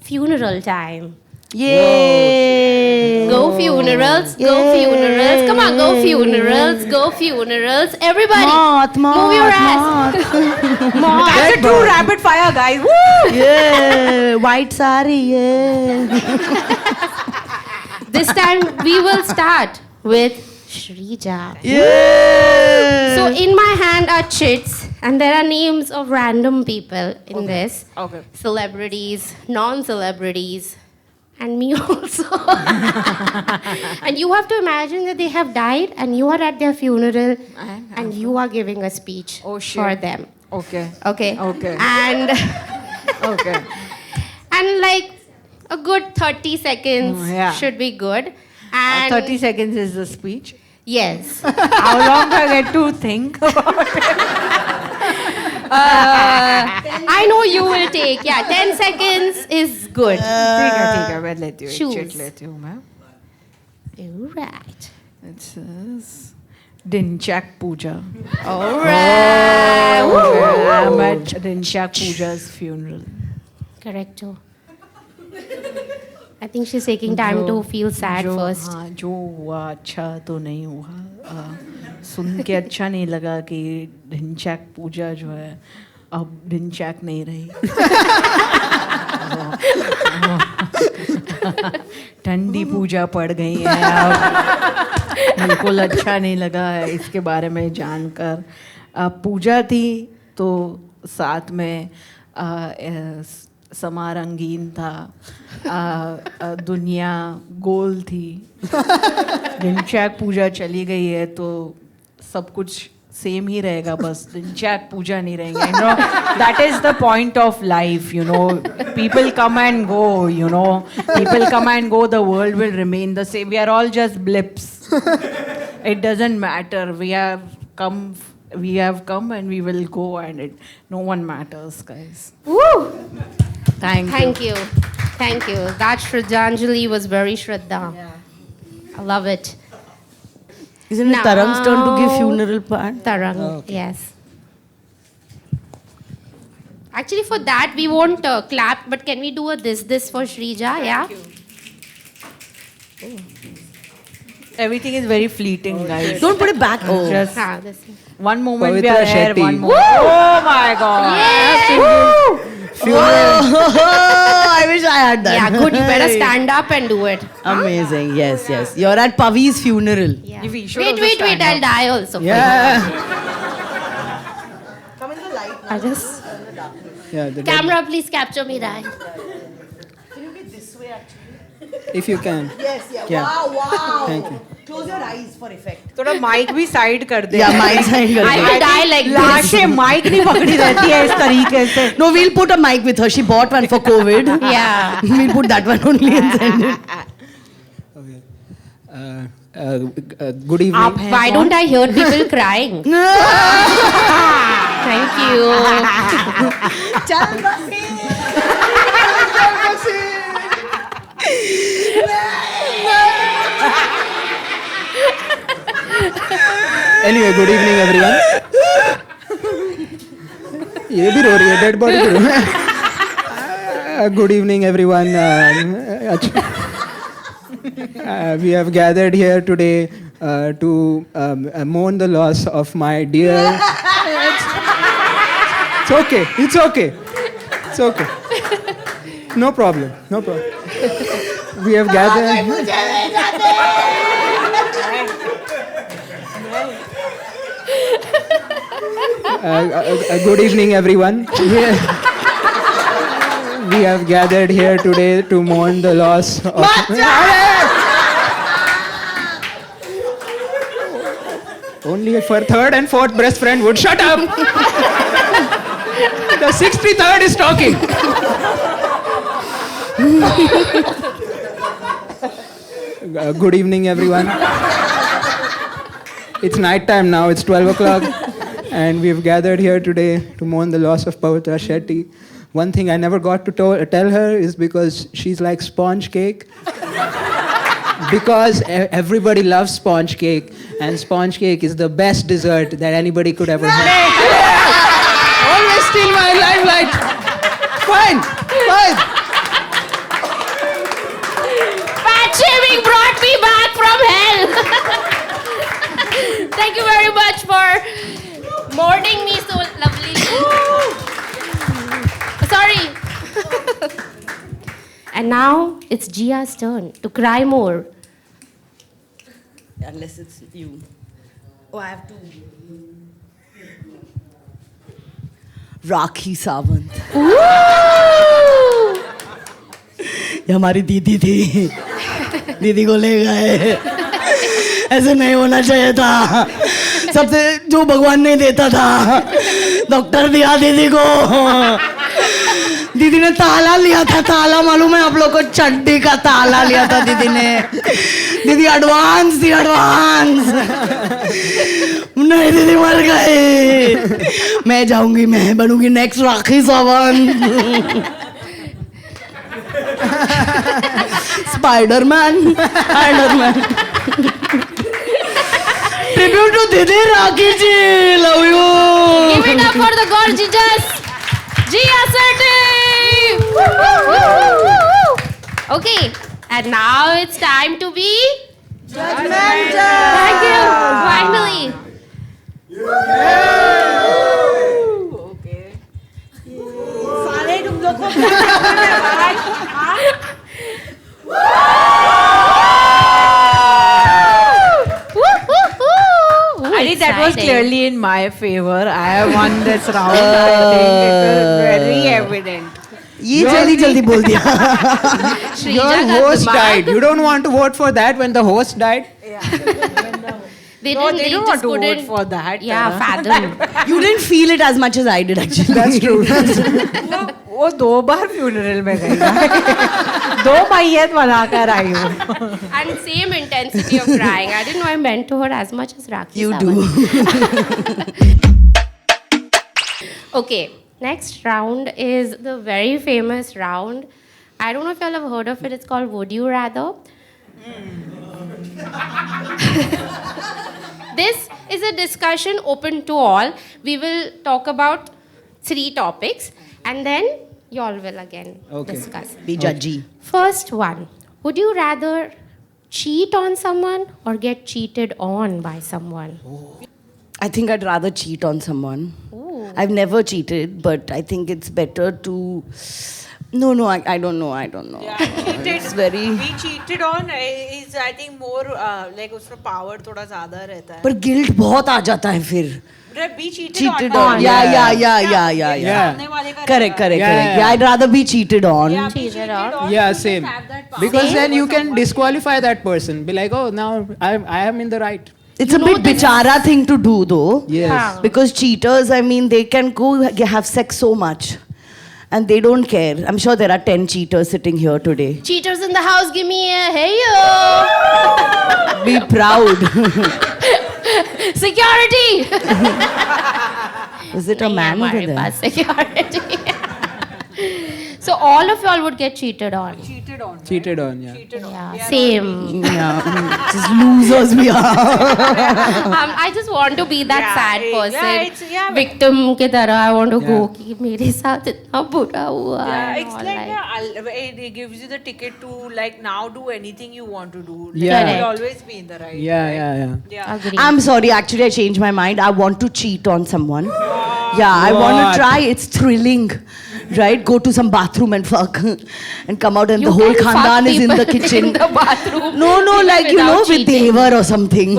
funeral time.
Yay!
Go funerals, go
Yay.
funerals. Come on, go funerals, go funerals. Everybody,
Moth,
move your ass.
That's a true rapid fire, guys. Woo!
Yeah, white sari, yeah.
This time we will start with Shrija.
Yeah.
So in my hand are chits, and there are names of random people in this.
Okay.
Celebrities, non-celebrities, and me also. And you have to imagine that they have died, and you are at their funeral, and you are giving a speech
Oh, shit.
for them.
Okay.
Okay.
Okay.
And
Okay.
and like a good 30 seconds
Yeah.
should be good. And
30 seconds is the speech.
yes.
How long do I get to think about it?
I know you will take. Yeah, 10 seconds is good.
ठीक है मैं लेती हूँ एक
choose.
Chit लेती हूँ मैं.
Alright.
It says Dinchak Puja.
Alright.
I'm at Dinchak Puja's funeral.
Correcto. I think she's taking time to feel sad first.
हाँ जो हुआ अच्छा तो नहीं हुआ. सुन के अच्छा नहीं लगा कि ढिंचैक पूजा जो है अब ढिंचैक नहीं रही. ठंडी पूजा पड़ गई है अब. बिल्कुल अच्छा नहीं लगा है इसके बारे में जानकर. पूजा थी तो साथ में समा रंगीन था. दुनिया गोल थी. ढिंचैक पूजा चली गई है तो सब कुछ सेम ही रहेगा, बस ढिंचैक पूजा नहीं रहेंगे. You know, that is the point of life, you know. People come and go, you know. People come and go, the world will remain the same. We are all just blips. It doesn't matter. We have come and we will go, and no one matters, guys.
Woo!
Thank you.
Thank you. Thank you. That Shraddhanjali was very Shraddha. I love it.
Isn't it Tarang's turn to give funeral part?
Tarang, yes. Actually, for that, we won't clap, but can we do a this for Shrija? Yeah?
Everything is very fleeting, guys.
Don't put it back. Oh.
Just
Ah, this.
one moment we
Pavitra
are here,
Shetty.
one moment. Oh my God.
I wish I had that.
Yeah, good. You better stand up and do it.
Amazing. Yes, yes. You're at Pavi's funeral.
Yeah.
We should
Wait,
also stand
I'll die also.
Yeah.
I just...
Yeah.
Camera, please capture me die.
If you can.
Yes, yeah.
Yeah.
Wow.
Thank you.
Close your eyes for effect.
थोड़ा mic भी side कर दे.
Yeah, mic side कर
I
they.
will die like this.
लाशें mic नहीं पकड़ी रहती है इस तरीके से.
No, we'll put a mic with her. She bought one for COVID.
Yeah.
We'll put that one only and send it.
Good evening.
Why don't I hear people crying? Thank you.
चल बसी.
Anyway, good evening, everyone. ये भी रो रही है, dead body भी रो रही है. Good evening, everyone. We have gathered here today to mourn the loss of my dear. It's okay. It's okay. It's okay. No problem. No problem. We have gathered. Good evening, everyone. We have gathered here today to mourn the loss of. Only if her third and fourth best friend would shut up. The 63rd is talking. Good evening, everyone. It's night time now. It's 12 o'clock. And we've gathered here today to mourn the loss of Pavitra Shetty. One thing I never got to tell her is because she's like sponge cake. Because everybody loves sponge cake, and sponge cake is the best dessert that anybody could ever have. Always steal my limelight. Fine, fine.
Fat shaming brought me back from hell. Thank you very much for mourning me so lovely. Sorry. And now it's Gia's turn to cry more.
Unless it's you. Oh, I have to. Rakhi Sawant. ये हमारी दीदी थी. दीदी को ले गए. ऐसे नहीं होना चाहिए था. सबसे जो भगवान नहीं देता था, डॉक्टर दिया दीदी को. दीदी ने ताला लिया था. ताला मालूम है आप लोग को? चड्डी का ताला लिया था दीदी ने. दीदी एडवांस थी, एडवांस. नहीं, दीदी मर गए. मैं जाऊंगी, मैं बनूंगी next Rakhi Sawant. Spiderman. Spiderman. Tribute to दीदी Rakhi ji. Love you.
Give it up for the gorgeous Gia Sethi. Okay, and now it's time to be judgmental. Thank you. Finally.
सारे तुम लोग को I think that was clearly in my favor. I won this round. I think it was very evident.
ये जल्दी जल्दी बोल दिया.
Shrija
Your
got
host
the mark.
died. You don't want to vote for that when the host died?
They
No,
didn't.
they don't
just
want to vote
couldn't.
for that.
Yeah, fathom.
You didn't feel it as much as I did actually.
That's true.
वो 2 बार funeral में गई. 2 मैयत बनाकर आई हूँ.
And same intensity of crying. I didn't know I meant to her as much as Rakhi
You
Sawant.
do.
Okay, next round is the very famous round. I don't know if y'all have heard of it. It's called Would You Rather. This is a discussion open to all. We will talk about 3 topics and then y'all will again discuss.
Be judgy.
First one, would you rather cheat on someone or get cheated on by someone?
I think I'd rather cheat on someone.
Ooh.
I've never cheated, but I think it's better to. No, I don't know. I don't know.
cheated.
It's very.
We cheated on is I think more like उसका power थोड़ा ज़्यादा रहता है.
पर guilt बहुत आ जाता है फिर.
Be cheated
Cheated
on.
on. Yeah.
सामने वाले का
Correct.
Yeah.
Yeah, I'd rather be cheated on.
Yeah, be
Cheated
cheated
on.
on.
Yeah,
You
same.
have that power.
Because
Same?
then you can disqualify that person. Be like, oh, now I am in the right.
It's a bit bichara thing to do though.
Yes.
Yeah.
Because cheaters, I mean, they can go have sex so much. And they don't care. I'm sure there are 10 cheaters sitting here today.
Cheaters in the house, give me a hey yo.
Be proud.
Security.
Is it a man over
हमारे
there?
Pass security. So all of y'all would get cheated on.
Cheated on, yeah.
Yeah, same.
Yeah, just losers we are.
I just want to be that
Yeah,
sad
yeah,
person.
it's- yeah, but-
Victim की तरह I want to go
Yeah.
कि मेरे साथ इतना बुरा हुआ
Yeah,
and
it's
all
like
like-
it gives you the ticket to like now do anything you want to do. Like,
Yeah.
you'll
Correct.
always be in the right.
Yeah.
Yeah.
Agree.
I'm sorry, actually, I changed my mind. I want to cheat on someone. Yeah, I want
What?
to try. It's thrilling, right? Go to some bathroom and fuck, and come out, and
You
the whole
can fuck
khandan is in the
people
kitchen.
in the bathroom.
No,
even
like you
without
know, with
cheating.
Devar or something.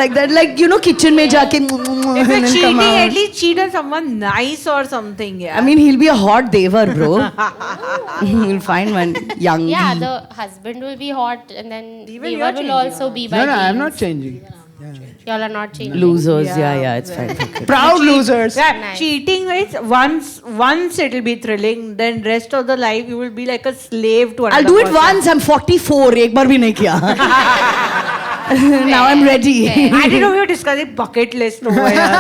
Like that, like you know, kitchen mein jaake.
If
and
you're
then come
cheating,
out.
at least cheat on someone nice or something. Yeah.
I mean, he'll be a hot Devar, bro. You'll find one young.
Yeah, the husband will be hot and then
Even
Devar
you're
will
changing.
also be by
No, I'm
genes.
not changing.
Y'all are not changing.
Losers. Yeah, it's fine.
Proud losers.
Yeah,
Nice.
cheating is once it'll be thrilling, then rest of the life you will be like a slave to another
I'll do it
person.
once. I'm 44. एक बार भी नहीं किया. Now I'm ready.
Fair.
I didn't know we were discussing bucket list over here.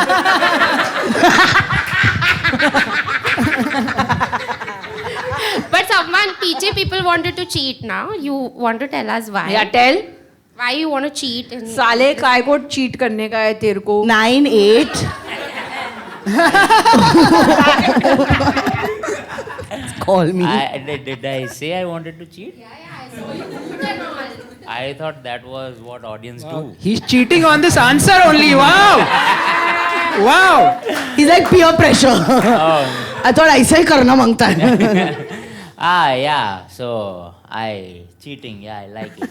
But someone, PJ people wanted to cheat now. You want to tell us why?
Yeah, tell.
Why you want to cheat? And
साले काय को cheat करने का है तेरे को?
9, 8. Call me.
Did I say I wanted to cheat? I thought that was what audience do.
He's cheating on this answer only. Wow. Wow.
He's like peer pressure.
Oh.
I thought ऐसा ही करना मांगता है.
Yeah. So cheating. Yeah, I like it.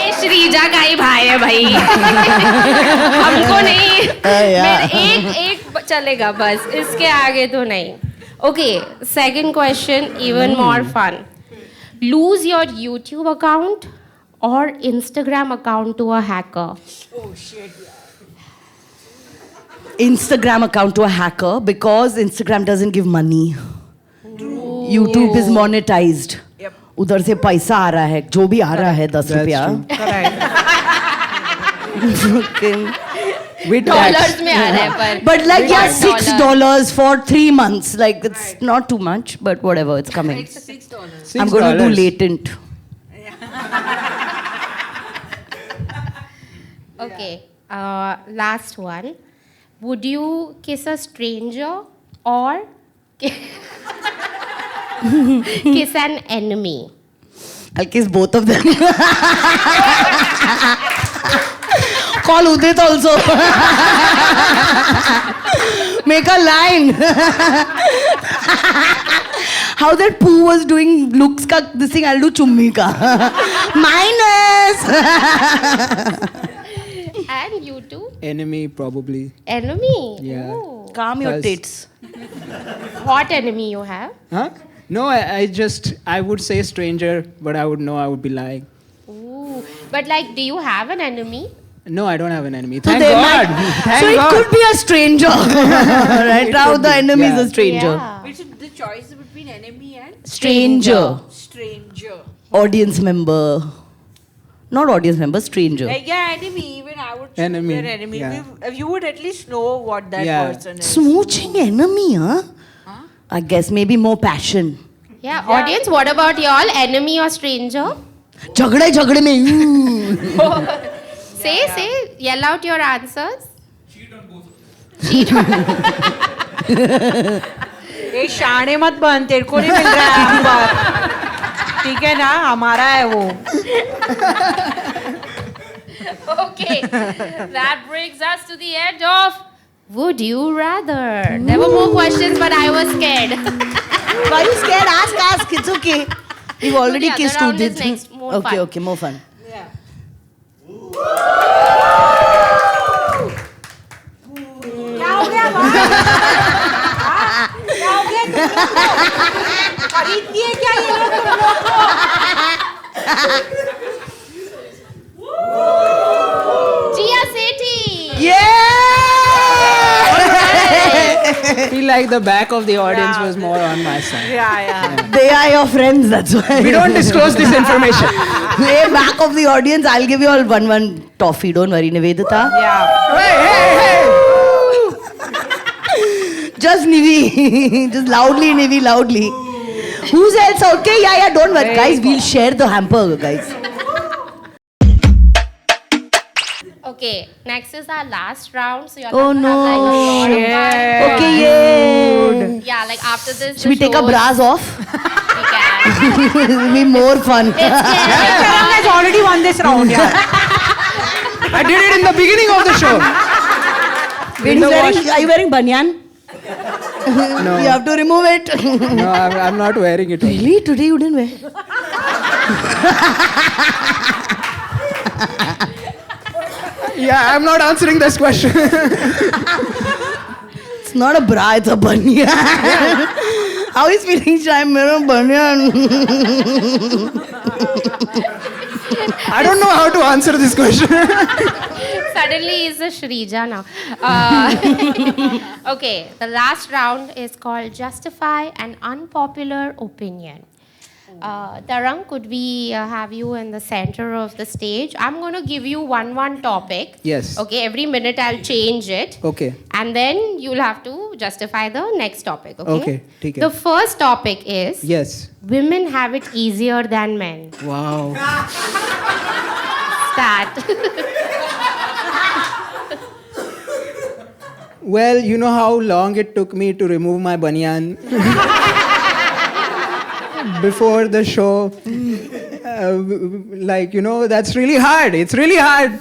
ये श्रीजा का ही भाई है भाई. हमको नहीं. मेरे एक चलेगा बस. इसके आगे तो नहीं. Okay, second question, even more fun. Lose your YouTube account or Instagram account to a hacker?
Instagram account to a hacker because Instagram doesn't give money. YouTube is monetized.
Yep.
उधर से पैसा आ रहा है, जो भी आ रहा है 10
That's
रुपया.
true. With
Dollars
tax.
में आ रहा है पर.
But like yeah,
$6
$6 for 3 months. Like it's not too much, but whatever, it's coming.
$6.
I'm going to do
$6.
latent.
Okay, last one. Would you kiss a stranger or kiss an enemy?
I'll kiss both of them. Call Udit also. Make a line. How that Pooh was doing looks ka this thing, I'll do chummi ka. Minus.
And you too?
Enemy, probably.
Enemy?
Yeah.
Oh.
Calm your
Because-
tits.
What enemy you have?
Huh? No, I would say stranger, but I would know I would be lying.
Ooh. But like, do you have an enemy?
No, I don't have an enemy.
So
Thank
they
God.
might-
Thank
so it
God.
could be a stranger. Right now the enemy is
Yeah.
a stranger.
Yeah.
Which is the choice between enemy and
Stranger.
stranger.
Audience member. Not audience member, stranger.
Like, yeah, enemy. Even I would choose
Enemy,
an enemy.
yeah.
If you would at least know what that
Yeah.
person is.
Smooching enemy, huh? I guess maybe more passion.
Yeah, audience, what about y'all? Enemy or stranger?
झगड़े में.
Say, yell out your answers.
ये शाने मत बन तेरे को नहीं मिल रहा है नंबर ठीक है ना हमारा है वो
Okay, that brings us to the end of Would You Rather. There were more questions, but I was scared.
Why you scared? Ask. It's okay. You've already
Yeah, the
kissed
round is
Udit.
next. More fun.
Okay, more fun.
क्या हो गया भाई क्या हो गया तुम लोग को? खरीद दिए क्या ये लोग तुम लोग को
Jia Sethi.
Yeah!
I feel like the back of the audience was more on my side.
yeah
They are your friends, that's why.
We don't disclose this information.
Lay back of the audience, I'll give you all one toffee. Don't worry, Nivedita.
yeah
Hey!
Just Nivi. Just loudly, Nivi, loudly. Who's else? Okay, yeah, don't worry. Guys, we'll share the hamper, guys.
Okay, next is our last round. So you're
Oh,
going to have like a lot of fun.
Okay, yay.
Yeah, like after this.
Should we take our bras off?
We can.
It'll be more fun.
Tarang has already won this round. Yeah.
I did it in the beginning of the show.
Are you wearing banyan?
No,
You have to remove it.
no, I'm not wearing it.
Really? Today you didn't wear?
Yeah, I'm not answering this question.
It's not a bra, it's a banyan. How is feeling shy? Mera banyan.
I don't know how to answer this question.
Suddenly he's a Shrija now. Okay, the last round is called Justify an Unpopular Opinion. Tarang, could we have you in the center of the stage? I'm going to give you one topic.
Yes.
Okay, every minute I'll change it.
Okay.
And then you'll have to justify the next topic, okay?
Okay, ठीक है.
The first topic is
Yes.
women have it easier than men.
Wow.
Start.
Well, you know how long it took me to remove my banyan before the show? Like, you know, that's really hard. It's really hard.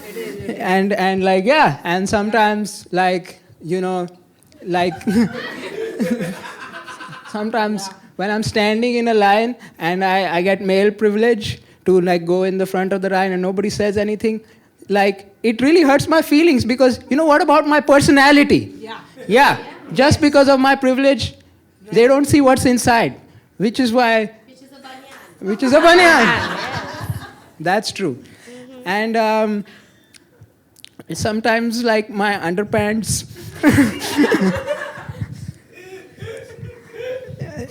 And like, yeah. And sometimes, like, you know, like, sometimes when I'm standing in a line and I get male privilege to like go in the front of the line and nobody says anything, like, it really hurts my feelings because, you know, what about my personality? Yeah. Just because of my privilege, they don't see what's inside, which is why... Which is a banyan. That's true. And sometimes, like, my underpants...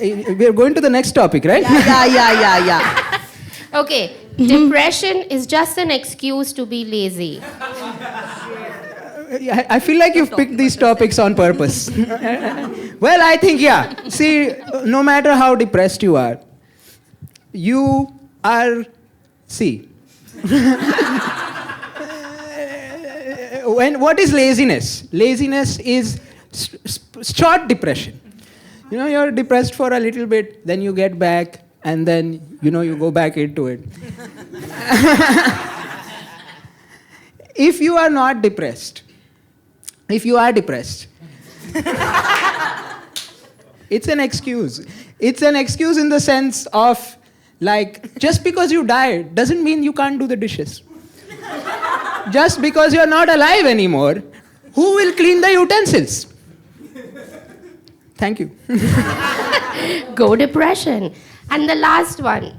We're going to the next topic, right?
Yeah.
Okay, depression is just an excuse to be lazy.
I feel like you've picked these topics on purpose. Well, I think, yeah. See, no matter how depressed you are, you are... See. What is laziness? Laziness is short depression. You know, you're depressed for a little bit, then you get back, and then, you know, you go back into it. If you are not depressed, if you are depressed, it's an excuse. It's an excuse in the sense of, like, just because you died doesn't mean you can't do the dishes. Just because you're not alive anymore, who will clean the utensils? Thank you.
Go depression. And the last one,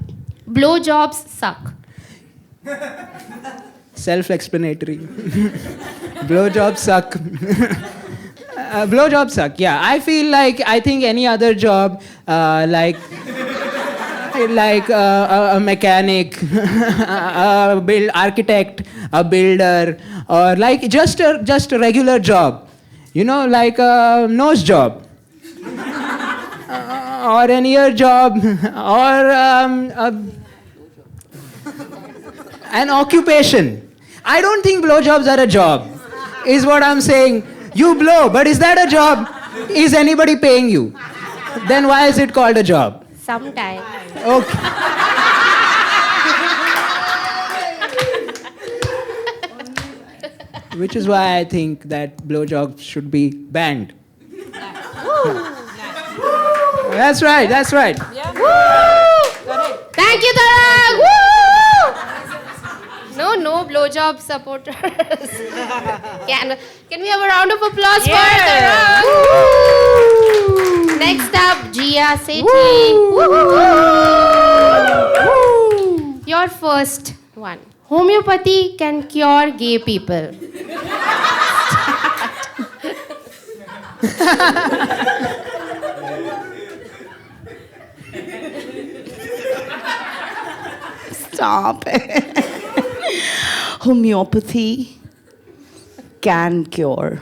blowjobs suck.
Self-explanatory. Blowjobs suck. Blowjobs suck, yeah. I feel like, I think any other job, like a mechanic, a architect, a builder, or like just a regular job. You know, like a nose job. Or an ear job, or an occupation. I don't think blowjobs are a job, is what I'm saying. You blow, but is that a job? Is anybody paying you? Then why is it called a job?
Sometimes.
Okay. Which is why I think that blowjobs should be banned. That's right.
Thank you, Tarang. Woo! No blowjob supporters. Can we have a round of applause for Tarang? Next up, Jia Sethi. Your first one. Homeopathy can cure gay people.
Stop it. Homeopathy can cure.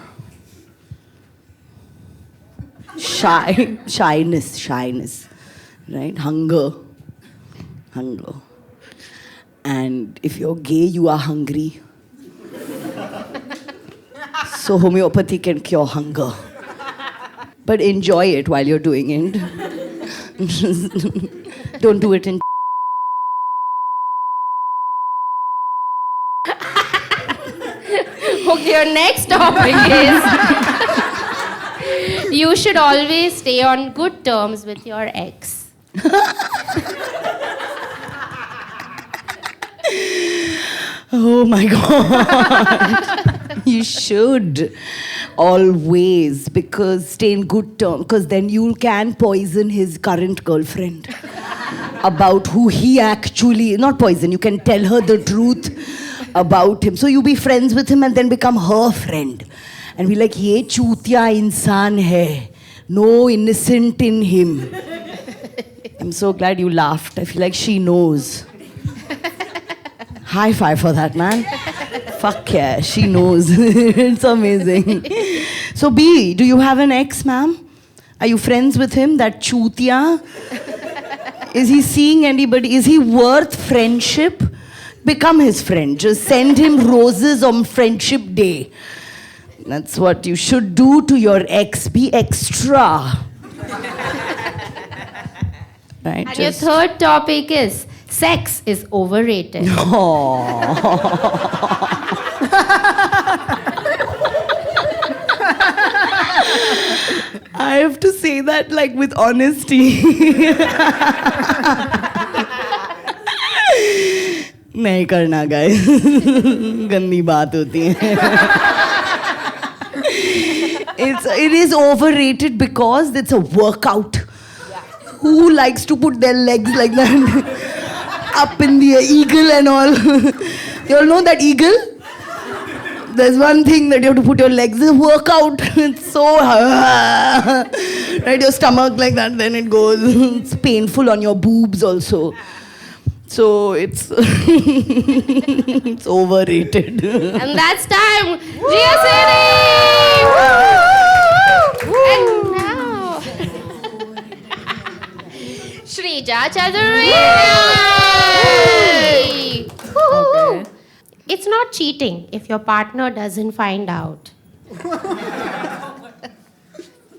shyness, right? Hunger. And if you're gay, you are hungry. So homeopathy can cure hunger. But enjoy it while you're doing it. Don't do it in.
Okay, your next topic is you should always stay on good terms with your ex.
Oh my God. You should always, because stay in good terms, because then you can poison his current girlfriend about who he actually, not poison, you can tell her the truth about him. So you be friends with him and then become her friend. And be like, ye chutiya insaan hai. No innocent in him. I'm so glad you laughed. I feel like she knows. High five for that, man. Fuck yeah, she knows. It's amazing. So B, do you have an ex, ma'am? Are you friends with him, that chutiya? Is he seeing anybody? Is he worth friendship? Become his friend. Just send him roses on Friendship Day. That's what you should do to your ex. Be extra. Right?
And your third topic is sex is overrated.
I have to say that like with honesty. नहीं करना guys. गंदी बात होती है. It is overrated because it's a workout. Who likes to put their legs like that up in the eagle and all? You all know that eagle? There's one thing that you have to put your legs in. Workout. It's so right, your stomach like that, then it goes. It's painful on your boobs also. So it's it's overrated.
And that's time. Gia City! And now Shrija Chaudhary.
Okay.
It's not cheating if your partner doesn't find out.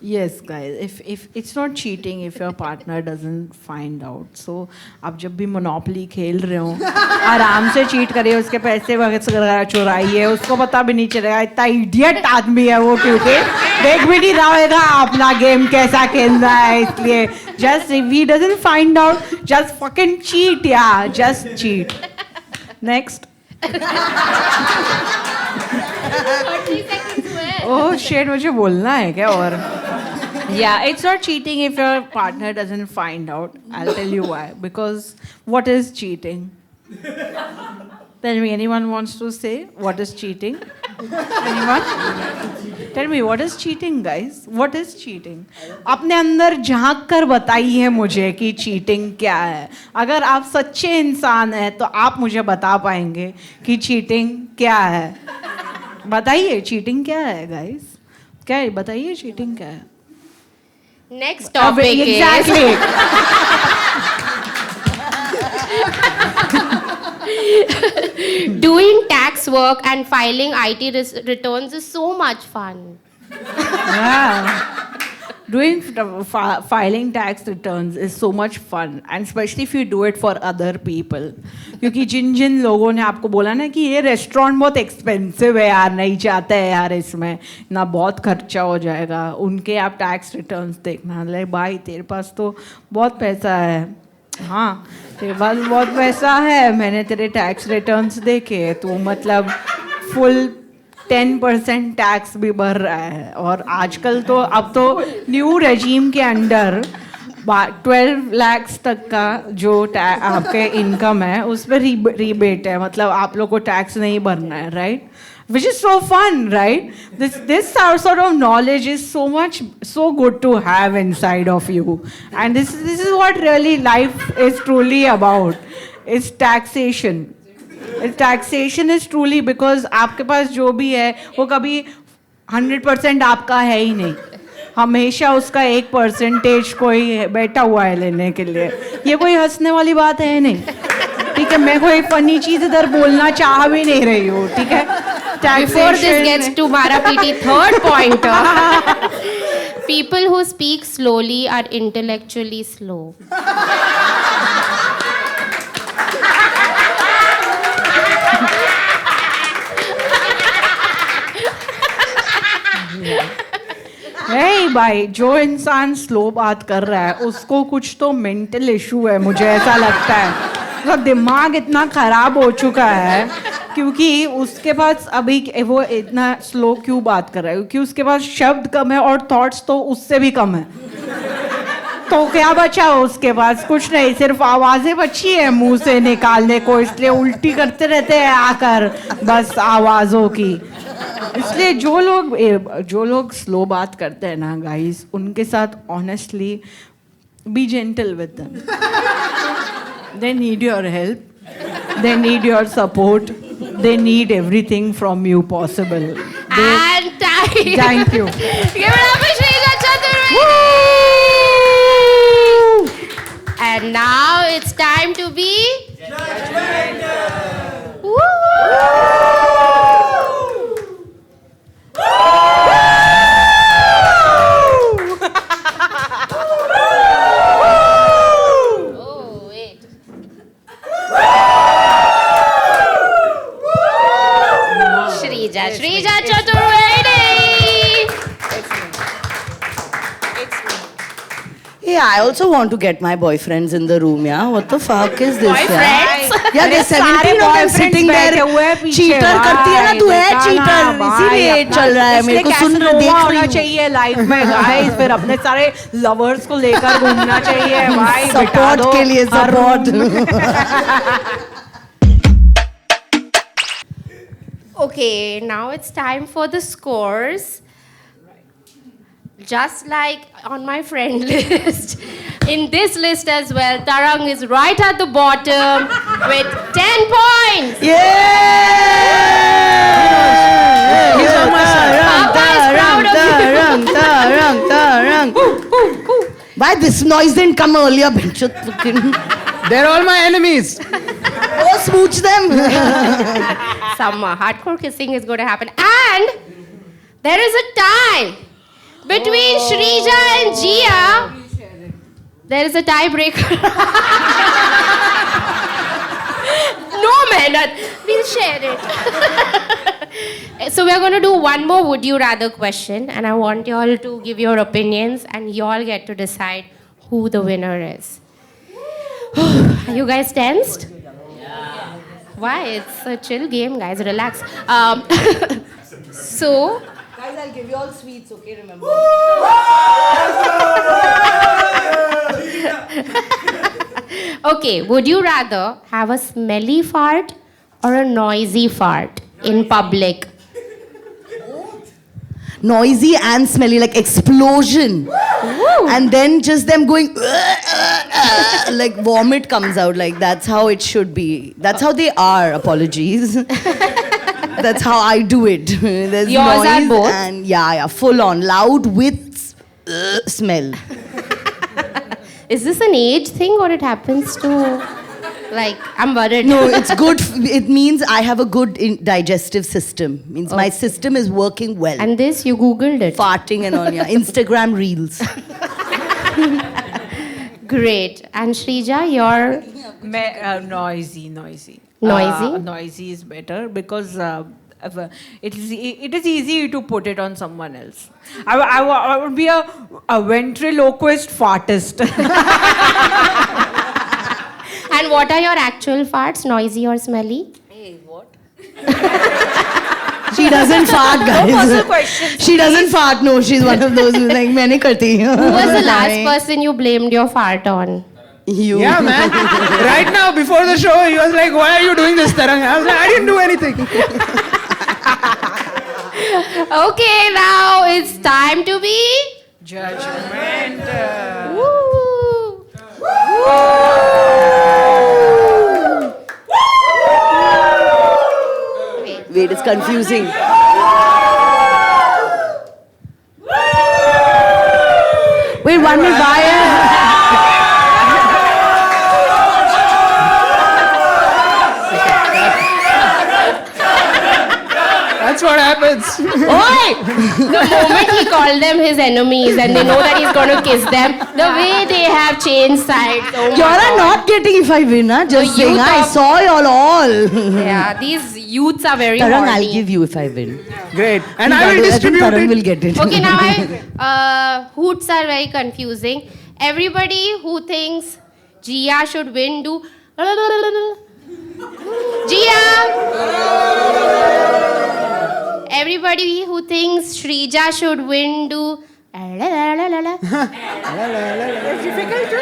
Yes, guys. If it's not cheating if your partner doesn't find out. So आप जब भी monopoly खेल रहे हो आराम से cheat करिए, उसके पैसे वगैरह चुराइए, उसको पता भी नहीं चलेगा. इतना इडियट आदमी है वो, क्योंकि देख भी नहीं रहा होगा अपना गेम कैसा खेल रहा है. इसलिए just if he doesn't find out, just fucking cheat, yeah, just cheat. Next.
30 seconds हुए.
Oh shit, मुझे बोलना है क्या? और yeah, it's not cheating if your partner doesn't find out. I'll tell you why. Because what is cheating? Tell me, anyone wants to say what is cheating? Anyone? Tell me, what is cheating, guys? What is cheating? अपने अंदर झांक कर बताइए मुझे कि cheating क्या है. अगर आप सच्चे इंसान हैं तो आप मुझे बता पाएंगे कि cheating क्या है. बताइए cheating क्या है, guys? क्या है? बताइए cheating क्या है?
Next topic
Exactly.
is doing tax work and filing IT returns is so much fun.
Yeah. Doing filing tax returns is so much fun, and especially if you do it for other people. क्योंकि जिन लोगों ने आपको बोला ना कि ये restaurant बहुत expensive है यार, नहीं चाहते हैं यार, इसमें ना बहुत खर्चा हो जाएगा, उनके आप टैक्स रिटर्न्स देखना. ले भाई तेरे पास तो बहुत पैसा है, हाँ तेरे पास बहुत पैसा है, मैंने तेरे टैक्स रिटर्न्स देखे, तू मतलब फुल 10% टैक्स भी भर रहा है. और आजकल तो अब तो न्यू रेजीम के अंडर 12 lakhs तक का जो आपके इनकम है उस पर रीबेट है, मतलब आप लोग को टैक्स नहीं भरना है, right? Which is so fun, right? This sort of knowledge is so good to have inside of you, and this is what really life is truly about. It's taxation. Taxation is truly because आपके पास जो भी है वो कभी 100% आपका है ही नहीं. हमेशा उसका 1% कोई बैठा हुआ है लेने के लिए. ये कोई हंसने वाली बात है नहीं. ठीक है, मैं कोई फनी चीज इधर बोलना चाह भी नहीं रही हूँ. ठीक है.
Before this gets to Mara PT third pointer, people who speak slowly are intellectually slow.
नहीं भाई, जो इंसान स्लो बात कर रहा है उसको कुछ तो मेंटल इशू है, मुझे ऐसा लगता है. उसका दिमाग इतना खराब हो चुका है क्योंकि उसके पास अभी वो इतना स्लो क्यों बात कर रहा है, क्योंकि उसके पास शब्द कम है और थॉट्स तो उससे भी कम है. तो क्या बचा हो उसके पास? कुछ नहीं, सिर्फ आवाजें बची है मुंह से निकालने को, इसलिए उल्टी करते रहते हैं आकर बस आवाजों की. इसलिए जो लोग स्लो बात करते हैं ना गाइस, उनके साथ honestly B gentle with them. They need your help, they need your support, they need everything from you possible.
And time.
Thank you.
Give it up for Shrija Chaturvedi. And now it's time to be Woo! Oh, wait. Shrija Chaturvedi.
Hey, I also want to get my boyfriends in the room, yeah? What the fuck is this?
Boyfriends?
Yeah, there's 17 of them sitting there. Cheater करती है ना तू, है cheater. इसीलिए चल रहा है, मेरे को सुन रहा, देख रही
होना
हूँ.
चाहिए लाइफ में गाइस, फिर अपने सारे लवर्स को लेकर घूमना चाहिए भाई.
Support के लिए support.
Okay, now it's time for the scores. Just like on my friend list, in this list as well, Tarang is right at the bottom with 10 points.
Yeah!
He's on my side.
Papa is proud of you.
Tarang. Why this noise didn't come earlier? Benchut fucking.
They're all my enemies.
Oh, smooch them.
Some hardcore kissing is going to happen. And there is a tie between Shrija and Jia. There is a tiebreaker. No, man. We'll share it. So we're going to do one more would you rather question. And I want you all to give your opinions. And you all get to decide who the winner is. Are you guys tensed? Why? It's a chill game, guys. Relax. So...
Guys, I'll give you all sweets, okay? Remember.
Okay, would you rather have a smelly fart or a noisy fart in public?
Noisy and smelly, like explosion. And then just them going, like vomit comes out, like that's how it should be. That's how they are, apologies. That's how I do it. There's
Yours are
noise
both?
and yeah, full on, loud with smell.
Is this an age thing or it happens to... Like, I'm worried.
No, it's good. It means I have a good digestive system. Means my system is working well.
And this, you Googled it.
Farting and all, yeah. Instagram reels.
Great. And Shrija, your...
Noisy.
Noisy?
Noisy is better because it is easy to put it on someone else. I would be a ventriloquist fartist.
And what are your actual farts? Noisy or smelly?
Hey, what?
She doesn't fart, guys.
What's the question?
She doesn't fart. No, she's one of those who's like, मैंने करती हूँ.
Who was the last person you blamed your fart on?
You.
Yeah, man. Right now, before the show, he was like, why are you doing this, Tarang? I was like, I didn't do anything.
Okay, now it's time to be...
Judgment.
Woo!
Wait, it's confusing. minute. Why?
That's what happens.
The moment he called them his enemies and they know that he's going to kiss them, the way they have changed sides. Oh my
Y'all are
God.
not getting if I win, huh? Just
The
saying.
youth
I
of-
saw y'all all.
Yeah, these youths are very
Tarang,
horny.
I'll give you if I win.
Great. And I will
I think
distribute
Tarang
it.
will get it.
Okay, now hoots are very confusing. Everybody who thinks Jia should win do Jia. Everybody who thinks Shrija should win do
It's difficult to,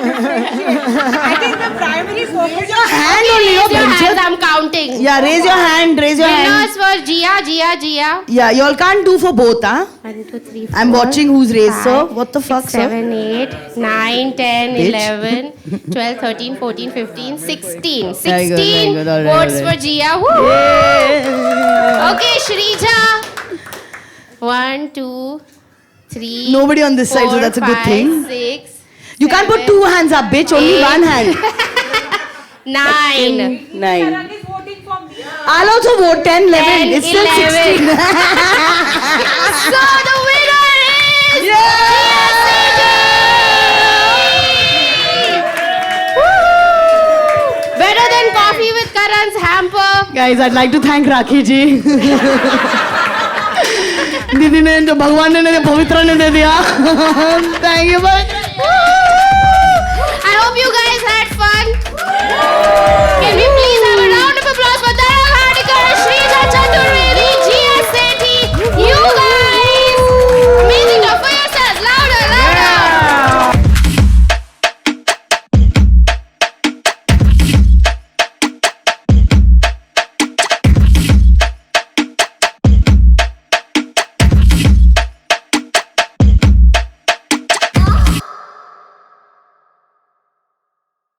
I think the primary focus
Your hand only,
Raise your
your
hands, I'm counting.
Yeah, raise your hand. Raise your hand.
Winners for Jia.
Yeah, y'all can't do for both, huh?
1, 2, 3, 4.
I'm watching who's raised, sir.
5,
What the fuck,
6,
sir?
7, 8, 9, 10,
Bitch.
11, 12, 13, 14, 15, 16.
Very good,
16
very good. All right,
votes
all right.
for Jia. Woo! Okay, Shrija. 1, 2, 3.
Nobody on this side, so that's a good
5,
thing.
6.
You can't put 2 hands up, bitch. Only
8.
1 hand.
9.
9.
is voting for me.
I'll also vote 10, 11.
10,
It's still
11.
16.
So the winner is Woo! Better than coffee with Karan's hamper.
Guys, I'd like to thank Rakhi ji. दीदी ने जो भगवान ने पवित्र ने दे दिया. Thank you, Pavitra.